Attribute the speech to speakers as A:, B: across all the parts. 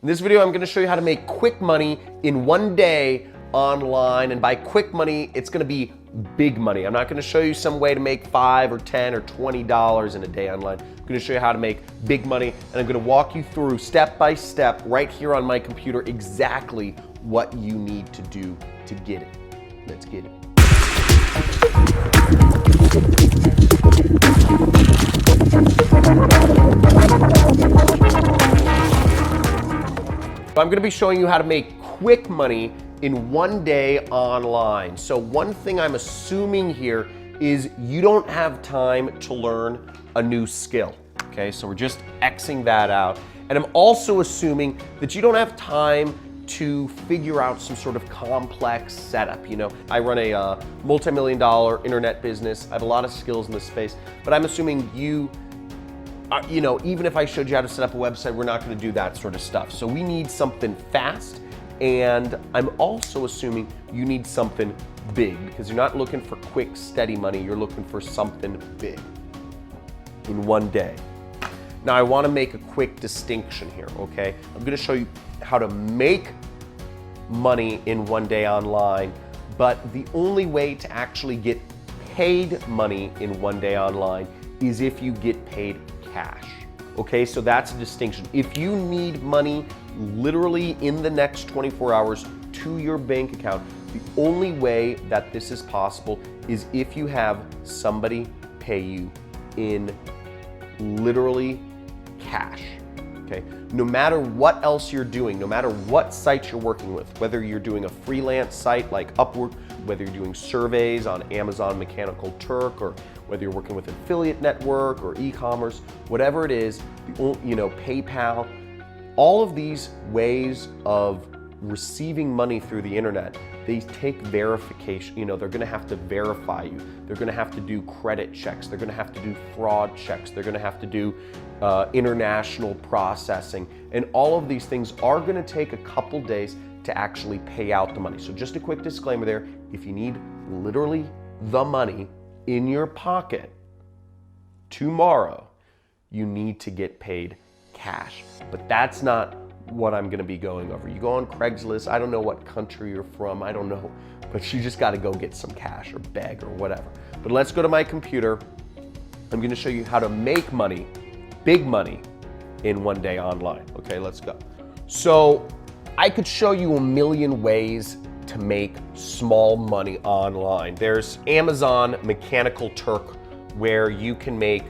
A: In this video, I'm gonna show you how to make quick money in one day online. And by quick money, it's gonna be big money. I'm not gonna show you some way to make $5 or $10 or $20 in a day online. I'm gonna show you how to make big money, and I'm gonna walk you through step by step right here on my computer exactly what you need to do to get it. Let's get it. I'm going to be showing you how to make quick money in one day online. So one thing I'm assuming here is you don't have time to learn a new skill. Okay, so we're just Xing that out. And I'm also assuming that you don't have time to figure out some sort of complex setup. You know, I run a multi-million-dollar internet business. I have a lot of skills in this space, but I'm assuming you know, even if I showed you how to set up a website, we're not going to do that sort of stuff. So we need something fast, and I'm also assuming you need something big, because you're not looking for quick, steady money. You're looking for something big in one day. Now, I want to make a quick distinction here, okay? I'm going to show you how to make money in one day online, but the only way to actually get paid money in one day online is if you get paid cash. Okay, so that's a distinction. If you need money literally in the next 24 hours to your bank account, the only way that this is possible is if you have somebody pay you in literally cash. Okay, no matter what else you're doing, no matter what site you're working with, whether you're doing a freelance site like Upwork, whether you're doing surveys on Amazon Mechanical Turk, or whether you're working with an affiliate network or e-commerce, whatever it is, you know, PayPal, all of these ways of receiving money through the internet, they take verification. You know, they're gonna have to verify you. They're gonna have to do credit checks. They're gonna have to do fraud checks. They're gonna have to do international processing. And all of these things are gonna take a couple days to actually pay out the money. So just a quick disclaimer there, if you need literally the money in your pocket tomorrow, you need to get paid cash. But that's not what I'm gonna be going over. You go on Craigslist, I don't know what country you're from, I don't know, but you just gotta go get some cash or beg or whatever. But let's go to my computer. I'm gonna show you how to make money, big money, in one day online. Okay, let's go. So I could show you a million ways to make small money online. There's Amazon Mechanical Turk, where you can make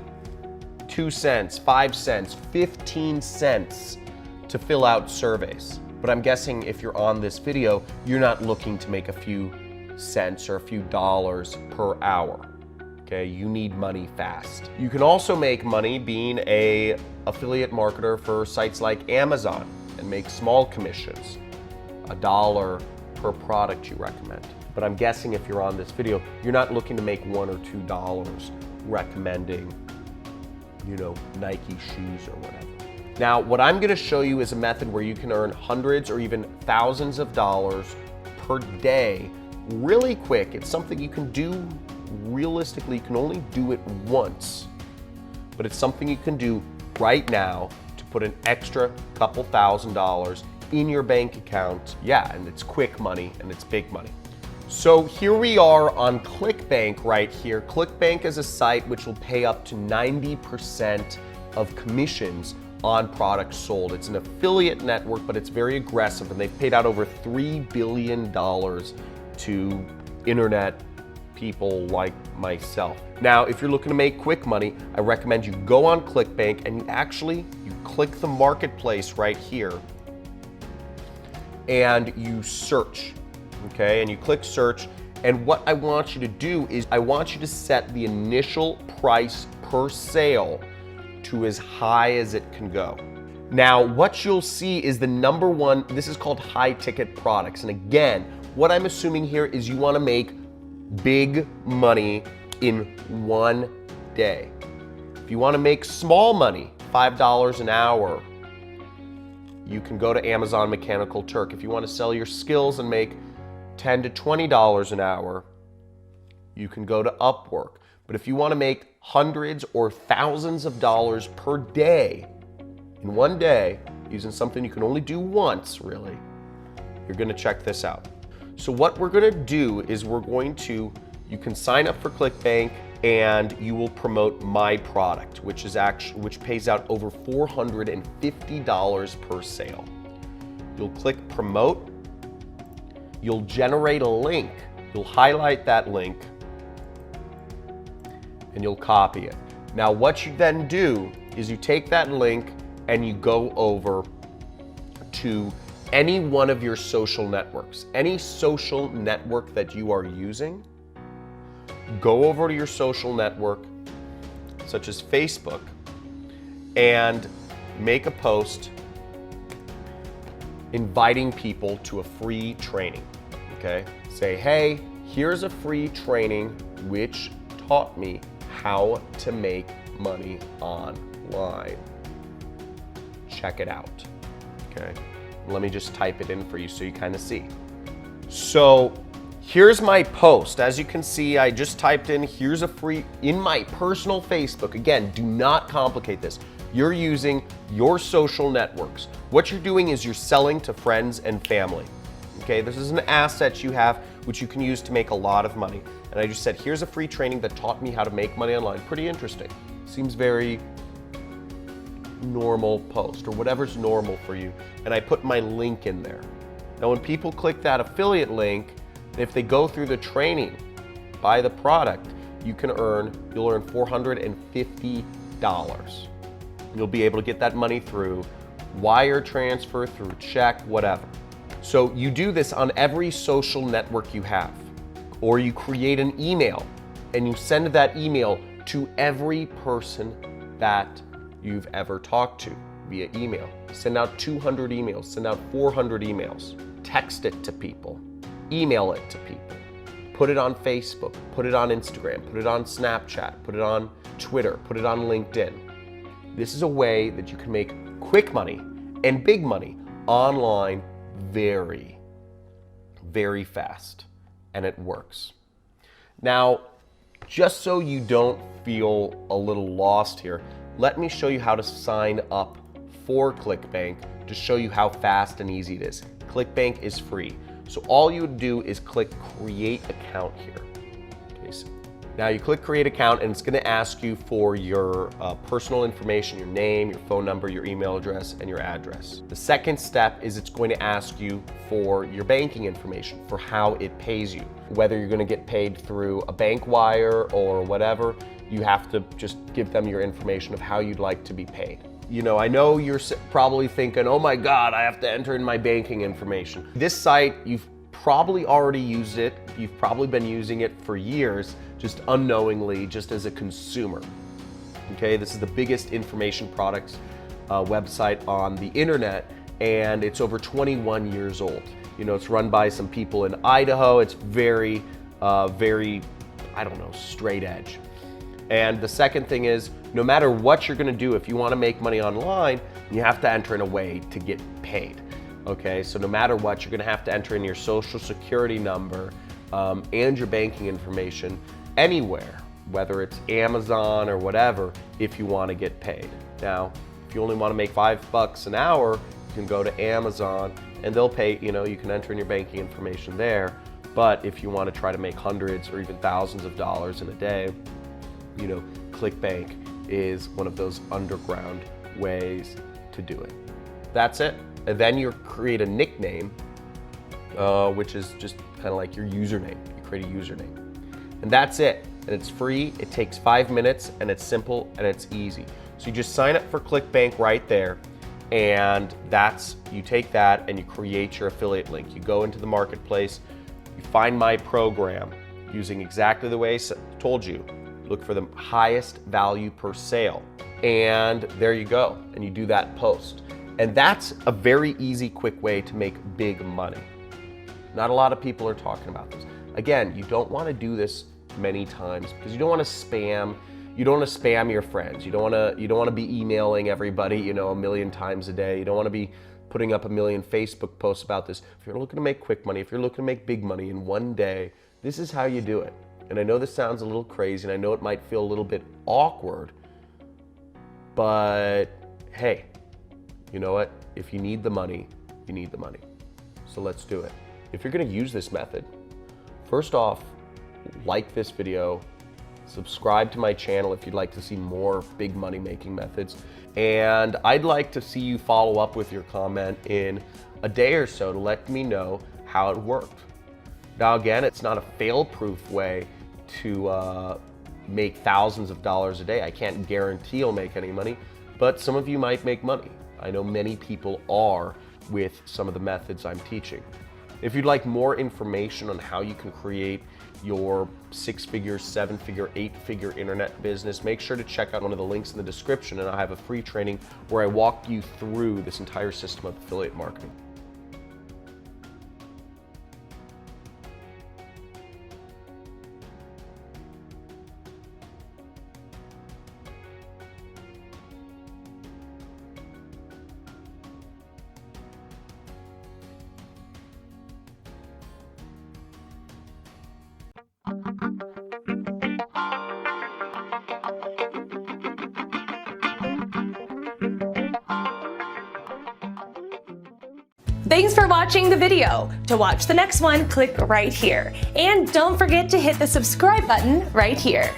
A: 2 cents, 5 cents, 15 cents to fill out surveys. But I'm guessing if you're on this video, you're not looking to make a few cents or a few dollars per hour. Okay, you need money fast. You can also make money being an affiliate marketer for sites like Amazon and make small commissions, $1 per product you recommend. But I'm guessing if you're on this video, you're not looking to make $1 or $2 recommending, you know, Nike shoes or whatever. Now, what I'm gonna show you is a method where you can earn hundreds or even thousands of dollars per day really quick. It's something you can do realistically. You can only do it once, but it's something you can do right now to put an extra couple $1,000s in your bank account. Yeah, and it's quick money and it's big money. So here we are on Clickbank right here. Clickbank is a site which will pay up to 90% of commissions on products sold. It's an affiliate network, but it's very aggressive, and they've paid out over $3 billion to internet people like myself. Now, if you're looking to make quick money, I recommend you go on Clickbank and you click the marketplace right here and you search, okay? And you click search, and what I want you to do is I want you to set the initial price per sale to as high as it can go. Now, what you'll see is the number one, this is called high ticket products. And again, what I'm assuming here is you wanna make big money in one day. If you wanna make small money, $5 an hour, you can go to Amazon Mechanical Turk. If you wanna sell your skills and make $10 to $20 an hour, you can go to Upwork. But if you wanna make hundreds or thousands of dollars per day, in one day, using something you can only do once, really, you're gonna check this out. So what we're gonna do is you can sign up for Clickbank and you will promote my product, which pays out over $450 per sale. You'll click promote, you'll generate a link, you'll highlight that link, and you'll copy it. Now what you then do is you take that link and you go over to any one of your social networks. Any social network that you are using, go over to your social network, such as Facebook, and make a post inviting people to a free training, okay? Say, hey, here's a free training which taught me how to make money online. Check it out, okay? Let me just type it in for you so you kind of see. So here's my post. As you can see, I just typed in, here's a free, in my personal Facebook. Again, do not complicate this. You're using your social networks. What you're doing is you're selling to friends and family, okay? This is an asset you have which you can use to make a lot of money. And I just said, here's a free training that taught me how to make money online. Pretty interesting. Seems very normal post, or whatever's normal for you. And I put my link in there. Now when people click that affiliate link, if they go through the training, buy the product, you'll earn $450. You'll be able to get that money through wire transfer, through check, whatever. So you do this on every social network you have, or you create an email and you send that email to every person that you've ever talked to via email. Send out 200 emails, send out 400 emails, text it to people, email it to people, put it on Facebook, put it on Instagram, put it on Snapchat, put it on Twitter, put it on LinkedIn. This is a way that you can make quick money and big money online very, very fast, and it works. Now, just so you don't feel a little lost here, let me show you how to sign up for Clickbank to show you how fast and easy it is. Clickbank is free. So all you would do is click create account here. Okay, so now you click create account and it's gonna ask you for your personal information, your name, your phone number, your email address, and your address. The second step is it's going to ask you for your banking information, for how it pays you. Whether you're gonna get paid through a bank wire or whatever, you have to just give them your information of how you'd like to be paid. You know, I know you're probably thinking, oh my God, I have to enter in my banking information. This site, you've probably already used it. You've probably been using it for years, just unknowingly, just as a consumer. Okay, this is the biggest information products website on the internet, and it's over 21 years old. You know, it's run by some people in Idaho. It's very, very, I don't know, straight edge. And the second thing is, no matter what you're gonna do, if you wanna make money online, you have to enter in a way to get paid. Okay, so no matter what, you're gonna have to enter in your social security number and your banking information anywhere, whether it's Amazon or whatever, if you wanna get paid. Now, if you only wanna make $5 an hour, you can go to Amazon and they'll pay, you know, you can enter in your banking information there. But if you wanna try to make hundreds or even thousands of dollars in a day, you know, Clickbank is one of those underground ways to do it. That's it. And then you create a nickname, which is just kind of like your username. You create a username. And that's it. And it's free, it takes 5 minutes, and it's simple, and it's easy. So you just sign up for Clickbank right there, and you take that and you create your affiliate link. You go into the marketplace, you find my program using exactly the way I told you. Look for the highest value per sale. And there you go. And you do that post. And that's a very easy, quick way to make big money. Not a lot of people are talking about this. Again, you don't want to do this many times because you don't want to spam. You don't want to spam your friends. You don't want to be emailing everybody, you know, 1,000,000 times a day. You don't want to be putting up 1,000,000 Facebook posts about this. If you're looking to make quick money, if you're looking to make big money in one day, this is how you do it. And I know this sounds a little crazy, and I know it might feel a little bit awkward, but hey, you know what? if you need the money, you need the money. So let's do it. If you're gonna use this method, first off, like this video, subscribe to my channel if you'd like to see more big money making methods, and I'd like to see you follow up with your comment in a day or so to let me know how it worked. Now again, it's not a fail-proof way to make thousands of dollars a day. I can't guarantee you'll make any money, but some of you might make money. I know many people are with some of the methods I'm teaching. If you'd like more information on how you can create your 6-figure, 7-figure, 8-figure internet business, make sure to check out one of the links in the description, and I have a free training where I walk you through this entire system of affiliate marketing.
B: Thanks for watching the video. To watch the next one, click right here. And don't forget to hit the subscribe button right here.